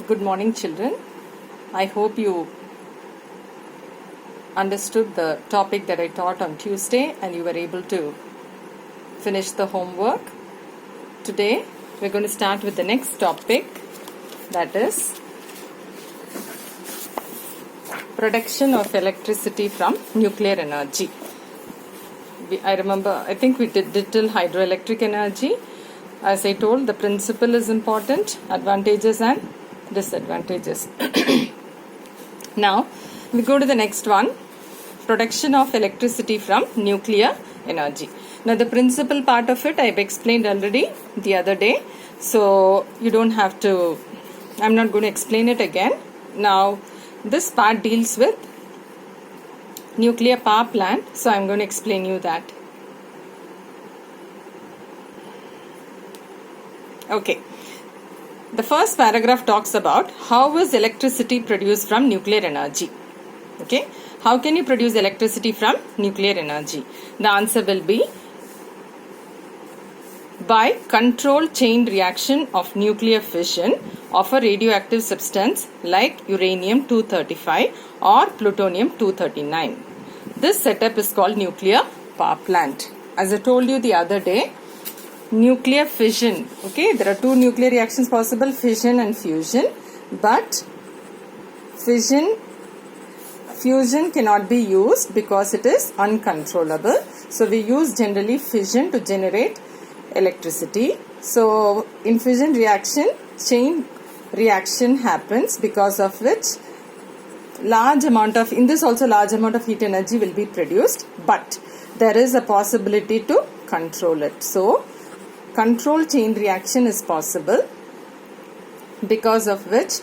Good morning, children. I hope you understood the topic that I taught on Tuesday and you were able to finish the homework. Today, we're going to start with the next topic, that is production of electricity from nuclear energy. I think we did till hydroelectric energy. As I told, the principle is important, advantages and disadvantages. Now, we go to the next one, production of electricity from nuclear energy. Now, the principal part of it I have explained already the other day, so you don't have to, I'm not going to explain it again. Now, this part deals with nuclear power plant, so I'm going to explain you that. Okay. The first paragraph talks about how is electricity produced from nuclear energy. Okay. How can you produce electricity from nuclear energy? The answer will be by controlled chain reaction of nuclear fission of a radioactive substance like uranium-235 or plutonium-239. This setup is called nuclear power plant. As I told you the other day, nuclear fission, okay, there are two nuclear reactions possible, fission and fusion, but fusion cannot be used because it is uncontrollable. So we use generally fission to generate electricity. So in fission reaction, chain reaction happens, because of which large amount of heat energy will be produced, but there is a possibility to control it. So controlled chain reaction is possible, because of which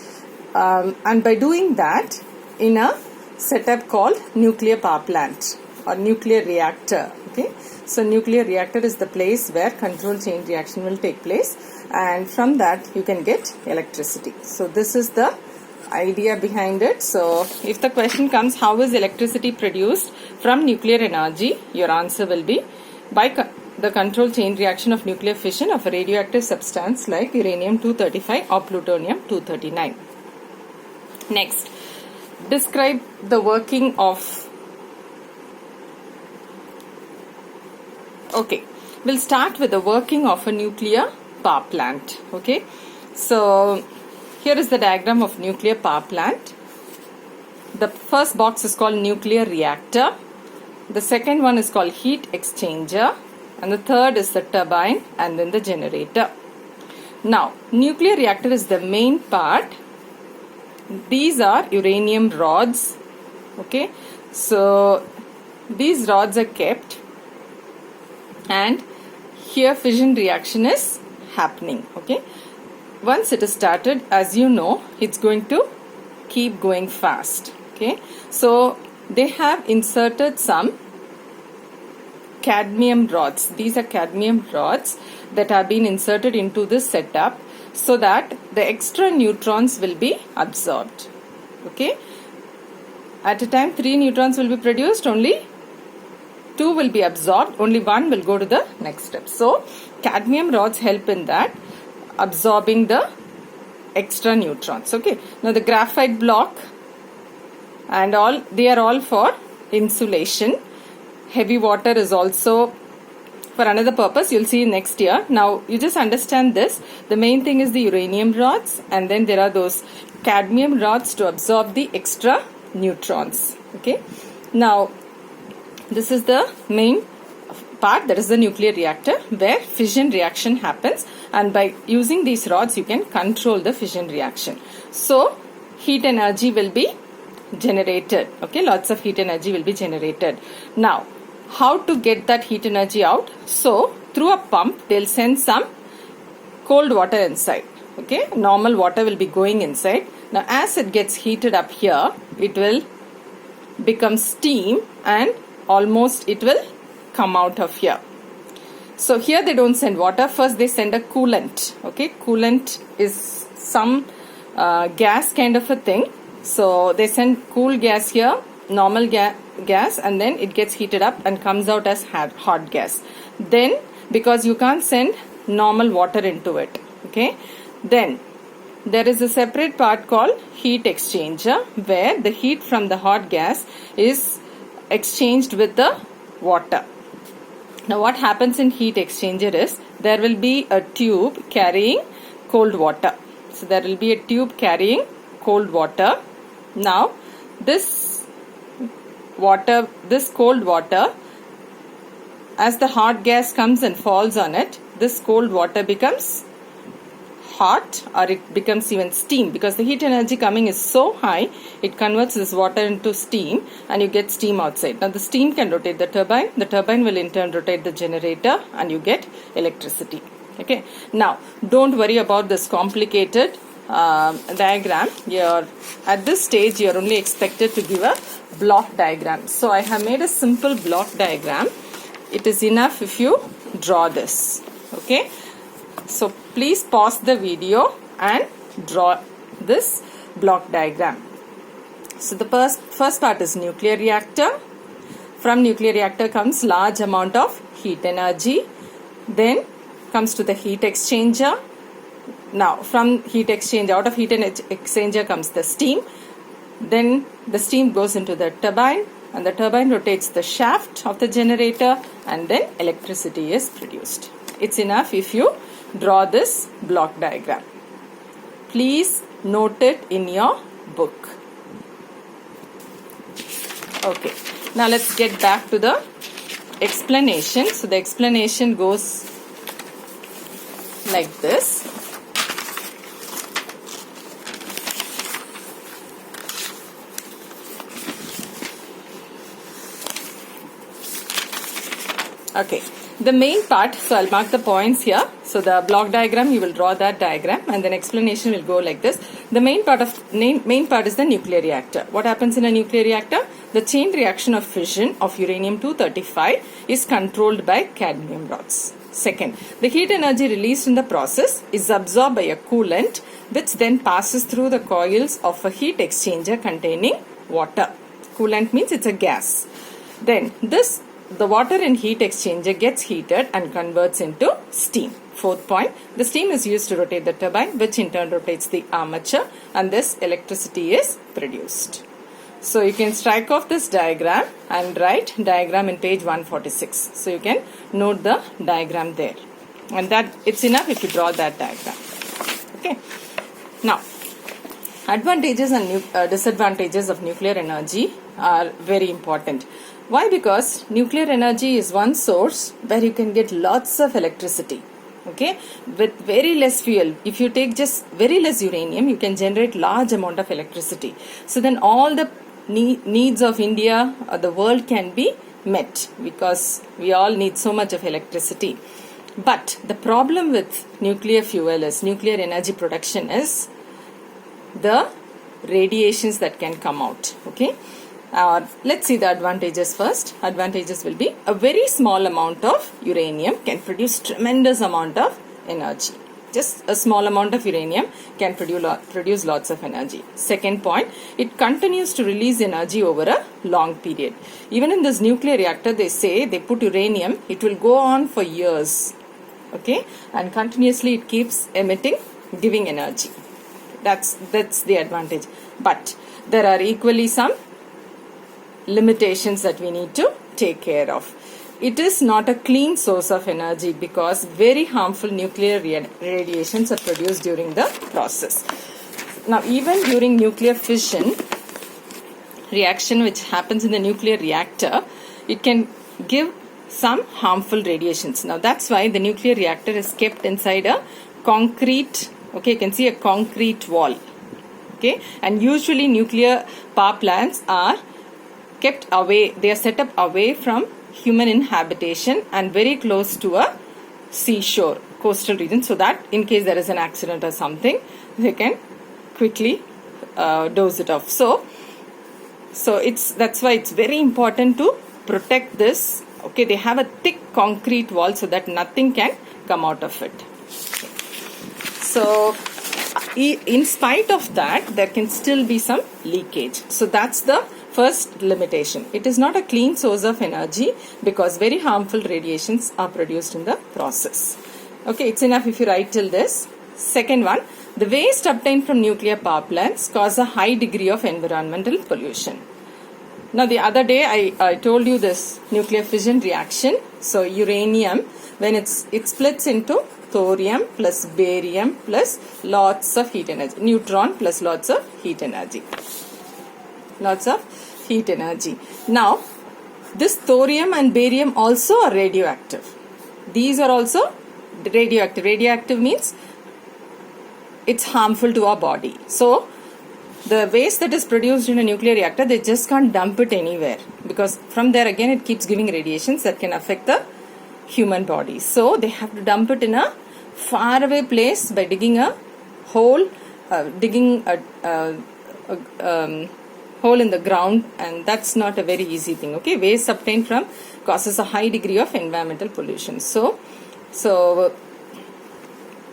and by doing that in a setup called nuclear power plant or nuclear reactor. Okay, so nuclear reactor is the place where controlled chain reaction will take place, and from that you can get electricity. So this is the idea behind it. So if the question comes, how is electricity produced from nuclear energy, your answer will be by the controlled chain reaction of nuclear fission of a radioactive substance like uranium-235 or plutonium-239. Next, describe the working of... Okay, we'll start with the working of a nuclear power plant. Okay, so here is the diagram of nuclear power plant. The first box is called nuclear reactor. The second one is called heat exchanger. And the third is the turbine and then the generator. Now, nuclear reactor is the main part. These are uranium rods. Okay, so these rods are kept, and here fission reaction is happening. Okay, once it is started, as you know, it's going to keep going fast. Okay, so they have inserted some cadmium rods. These are cadmium rods that have been inserted into this setup so that the extra neutrons will be absorbed. Okay, at a time 3 neutrons will be produced, only 2 will be absorbed, only 1 will go to the next step. So cadmium rods help in that, absorbing the extra neutrons. Okay, now the graphite block and all, they are all for insulation. Heavy water is also for another purpose, you'll see next year. Now you just understand this. The main thing is the uranium rods, and then there are those cadmium rods to absorb the extra neutrons. Okay, now this is the main part, that is the nuclear reactor, where fission reaction happens, and by using these rods you can control the fission reaction. So heat energy will be generated. Okay, lots of heat energy will be generated. Now, how to get that heat energy out? So through a pump they'll send some cold water inside. Okay, normal water will be going inside. Now as it gets heated up here, it will become steam and almost it will come out of here. So here they don't send water, first they send a coolant. Okay, coolant is some gas kind of a thing. So they send cool gas here, normal gas, and then it gets heated up and comes out as hot gas. Then because you can't send normal water into it, okay, then there is a separate part called heat exchanger, where the heat from the hot gas is exchanged with the water. Now what happens in heat exchanger is there will be a tube carrying cold water. So there will be a tube carrying cold water. Now this cold water, as the hot gas comes and falls on it, this cold water becomes hot, or it becomes even steam, because the heat energy coming is so high, it converts this water into steam and you get steam outside. Now the steam can rotate the turbine will in turn rotate the generator, and you get electricity. Okay, now don't worry about this complicated diagram. At this stage you are only expected to give a block diagram. So I have made a simple block diagram. It is enough if you draw this. Okay, so please pause the video and draw this block diagram. So the first part is nuclear reactor. From nuclear reactor comes large amount of heat energy. Then comes to the heat exchanger. Now from heat exchanger, out of heat exchanger comes the steam. Then the steam goes into the turbine, and the turbine rotates the shaft of the generator, and then electricity is produced. It's enough if you draw this block diagram. Please note it in your book. Okay, now let's get back to the explanation. So the explanation goes like this. Okay, the main part, so I'll mark the points here. So the block diagram, you will draw that diagram, and then explanation will go like this. The main part is the nuclear reactor. What happens in a nuclear reactor? The chain reaction of fission of uranium-235 is controlled by cadmium rods. Second, the heat energy released in the process is absorbed by a coolant, which then passes through the coils of a heat exchanger containing water. Coolant means it's a gas. Then the water in heat exchanger gets heated and converts into steam. Fourth point, the steam is used to rotate the turbine, which in turn rotates the armature, and this electricity is produced. So you can strike off this diagram and write diagram in page 146. So you can note the diagram there, and that it's enough if you draw that diagram. Okay. Now, advantages and disadvantages of nuclear energy are very important. Why? Because nuclear energy is one source where you can get lots of electricity. Okay, with very less fuel. If you take just very less uranium, you can generate large amount of electricity. So then all the needs of India or the world can be met, because we all need so much of electricity. But the problem with nuclear fuel is nuclear energy production is the radiations that can come out. Okay. Let's see the advantages first. Advantages will be a very small amount of uranium can produce tremendous amount of energy. Just a small amount of uranium can produce lots of energy. Second point, it continues to release energy over a long period. Even in this nuclear reactor, they say they put uranium, it will go on for years. Okay, and continuously it keeps emitting, giving energy. That's the advantage. But there are equally some limitations that we need to take care of. It is not a clean source of energy, because very harmful nuclear radiations are produced during the process. Now, even during nuclear fission reaction which happens in the nuclear reactor, it can give some harmful radiations. Now, that's why the nuclear reactor is kept inside a concrete, okay, you can see a concrete wall. Okay, and usually nuclear power plants are kept away, they are set up away from human inhabitation and very close to a seashore, coastal region, so that in case there is an accident or something, they can quickly dose it off. So that's why it's very important to protect this. Okay, they have a thick concrete wall so that nothing can come out of it. So in spite of that, there can still be some leakage. So that's the first limitation. It is not a clean source of energy because very harmful radiations are produced in the process. Okay, it's enough if you write till this. Second one, The waste obtained from nuclear power plants cause a high degree of environmental pollution. Now, the other day I told you this nuclear fission reaction. So, uranium, when it splits into thorium plus barium plus lots of heat energy, neutron plus lots of heat energy. Lots of heat energy. Now, this thorium and barium also are radioactive. These are also radioactive. Radioactive means it's harmful to our body. So, the waste that is produced in a nuclear reactor, they just can't dump it anywhere, because from there again it keeps giving radiations that can affect the human body. So, they have to dump it in a faraway place by digging a hole, hole in the ground, and that's not a very easy thing. Okay, waste obtained from causes a high degree of environmental pollution. So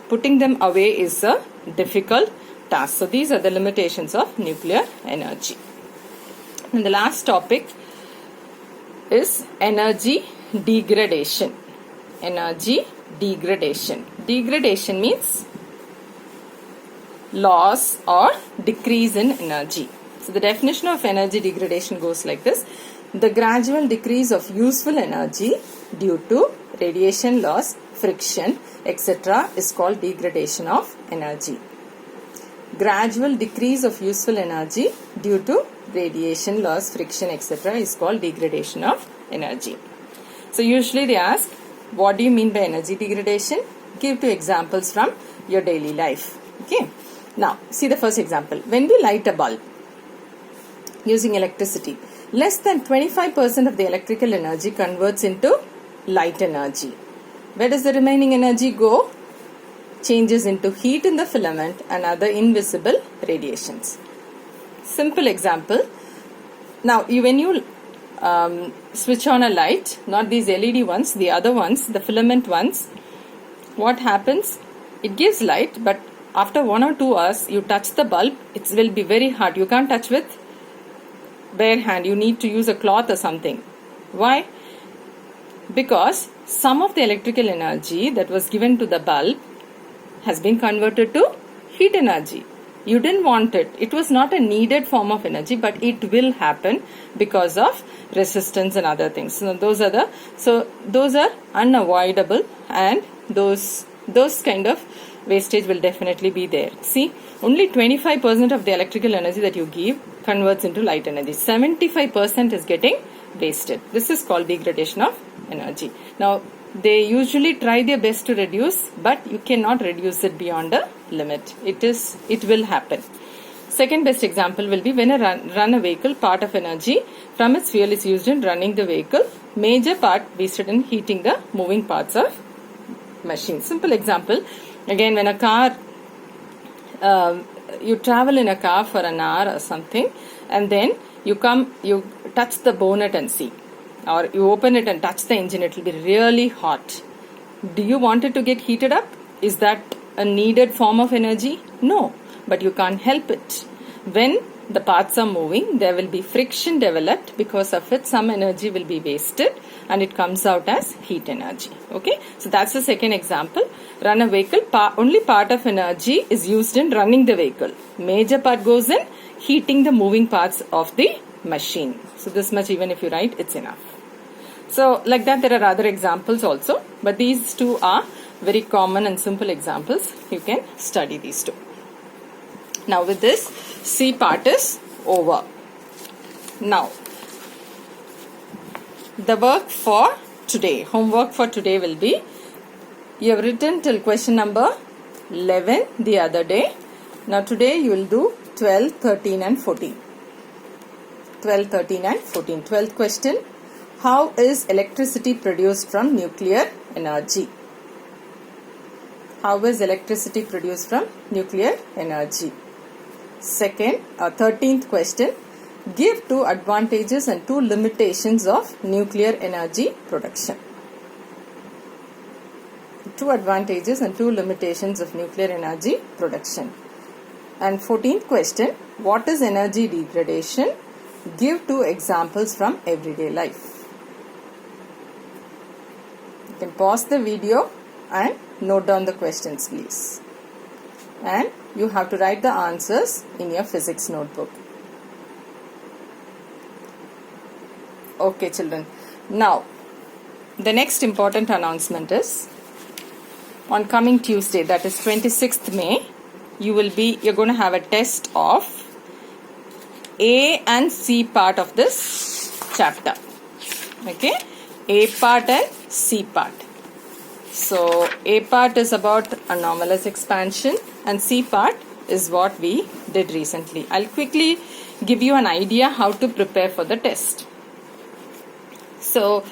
putting them away is a difficult task. So these are the limitations of nuclear energy. And the last topic is energy degradation. Energy degradation. Degradation means loss or decrease in energy. So the definition of energy degradation goes like this: the gradual decrease of useful energy due to radiation loss, friction, etc. is called degradation of energy. Gradual decrease of useful energy due to radiation loss, friction, etc. is called degradation of energy. So usually they ask, what do you mean by energy degradation? Give 2 examples from your daily life. Okay. Now, see the first example. When we light a bulb using electricity, less than 25% of the electrical energy converts into light energy. Where does the remaining energy go? Changes into heat in the filament and other invisible radiations. Simple example. Now, when you switch on a light, not these LED ones, the other ones, the filament ones, what happens? It gives light, but after 1 or 2 hours, you touch the bulb, it will be very hard. You can't touch with bare hand. You need to use a cloth or something. Why? Because some of the electrical energy that was given to the bulb has been converted to heat energy. You didn't want it. It was not a needed form of energy, but it will happen because of resistance and other things. So those are unavoidable, and those kind of wastage will definitely be there. See, only 25% of the electrical energy that you give converts into light energy. 75% is getting wasted. This is called degradation of energy. Now, they usually try their best to reduce, but you cannot reduce it beyond a limit. It will happen. Second best example will be when run a vehicle, part of energy from its fuel is used in running the vehicle. Major part wasted in heating the moving parts of machine. Simple example. Again, when a car, you travel in a car for an hour or something, and then you touch the bonnet and see, or you open it and touch the engine, it will be really hot. Do you want it to get heated up? Is that a needed form of energy? No, but you can't help it. When the parts are moving, there will be friction developed. Because of it, some energy will be wasted and it comes out as heat energy. Okay, so that's the second example. Run a vehicle, only part of energy is used in running the vehicle. Major part goes in heating the moving parts of the machine. So this much, even if you write, it's enough. So like that, there are other examples also, but these 2 are very common and simple examples. You can study these 2. Now with this, C part is over. Now, the work for today, homework for today will be, you have written till question number 11 the other day. Now today you will do 12, 13 and 14. 12, 13 and 14. 12th question. How is electricity produced from nuclear energy? How is electricity produced from nuclear energy? 13th question. Give 2 advantages and 2 limitations of nuclear energy production. 2 advantages and 2 limitations of nuclear energy production. And 14th question. What is energy degradation? Give 2 examples from everyday life. You can pause the video and note down the questions, please. And you have to write the answers in your physics notebook. Okay, children. Now, the next important announcement is on coming Tuesday, that is 26th May, you're going to have a test of A and C part of this chapter. Okay, A part and C part. So A part is about anomalous expansion and C part is what we did recently. I'll quickly give you an idea how to prepare for the test. So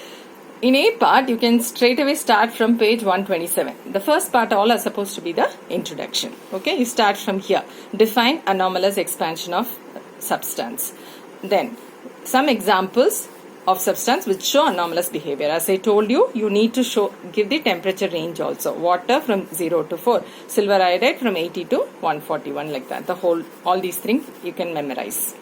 in A part, you can straight away start from page 127. The first part all are supposed to be the introduction. Okay, you start from here. Define anomalous expansion of substance. Then some examples of substance which show anomalous behavior. As I told you, you need to give the temperature range also. Water from 0 to 4. Silver iodide from 80 to 141, like that. All these things you can memorize.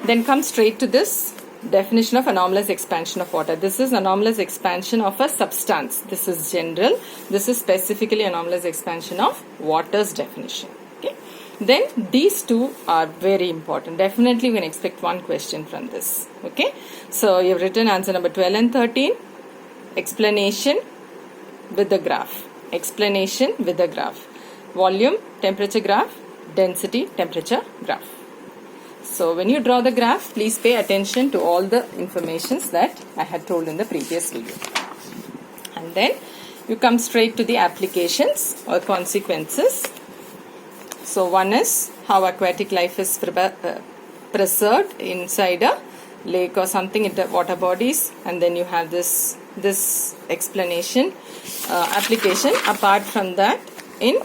Then come straight to this definition of anomalous expansion of water. This is anomalous expansion of a substance. This is general. This is specifically anomalous expansion of water's definition. Okay. Then these two are very important. Definitely we can expect one question from this. Okay. So you've written answer number 12 and 13. Explanation with the graph. Explanation with the graph. Volume, temperature graph, density, temperature graph. So when you draw the graph, please pay attention to all the informations that I had told in the previous video. And then you come straight to the applications or consequences. So one is how aquatic life is preserved inside a lake or something in the water bodies, and then you have this explanation application. Apart from that, in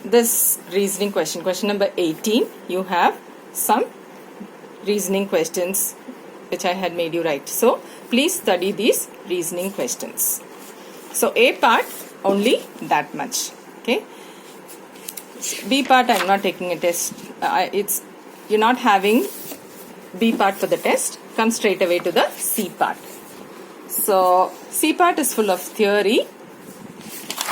this reasoning question number 18, you have some reasoning questions which I had made you write. So please study these reasoning questions. So A part only that much. Okay. B part I am not taking a test. You're not having B part for the test. Come straight away to the C part. So C part is full of theory.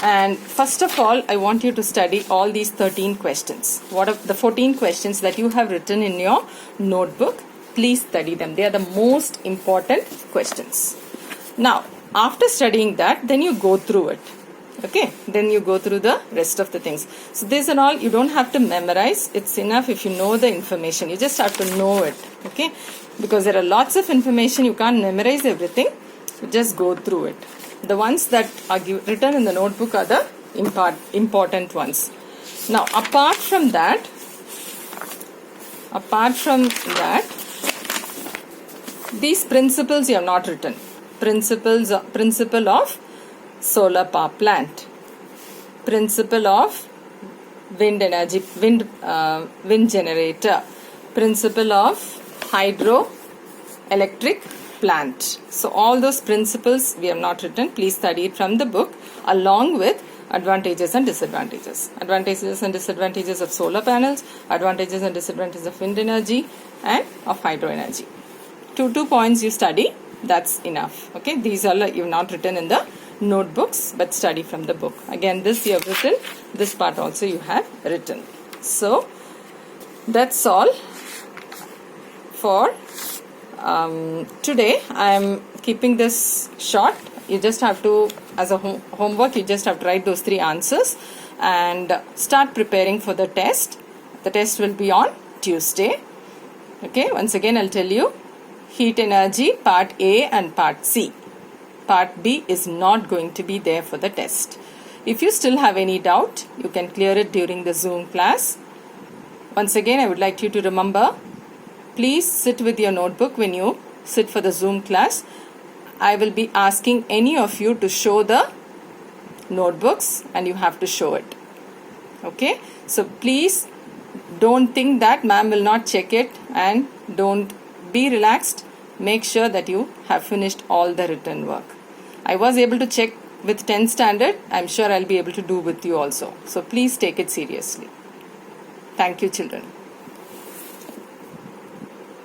And first of all, I want you to study all these 13 questions. What are the 14 questions that you have written in your notebook? Please study them. They are the most important questions. Now, after studying that, then you go through it. Okay, then you go through the rest of the things. So this and all, you don't have to memorize. It's enough if you know the information. You just have to know it. Okay, because there are lots of information. You can't memorize everything. You just go through it. The ones that are written in the notebook are the important ones. Now, apart from that, these principles you have not written. Principle of solar power plant, principle of wind energy, wind generator, principle of hydroelectric plant. So all those principles we have not written. Please study it from the book along with advantages and disadvantages. Advantages and disadvantages of solar panels, advantages and disadvantages of wind energy and of hydro energy. Two points you study, that's enough. Okay, these are you have not written in the notebooks, but study from the book. Again, this you have written, this part also you have written. So that's all for today. I am keeping this short. You just have to, as a homework, you just have to write those 3 answers and start preparing for the test. The test will be on Tuesday. Okay, once again I'll tell you, heat energy part A and part C. Part B is not going to be there for the test. If you still have any doubt, you can clear it during the Zoom class. Once again, I would like you to remember, please sit with your notebook when you sit for the Zoom class. I will be asking any of you to show the notebooks and you have to show it. Okay? So please don't think that ma'am will not check it, and don't be relaxed. Make sure that you have finished all the written work. I was able to check with 10th standard. I'm sure I'll be able to do with you also. So please take it seriously. Thank you, children.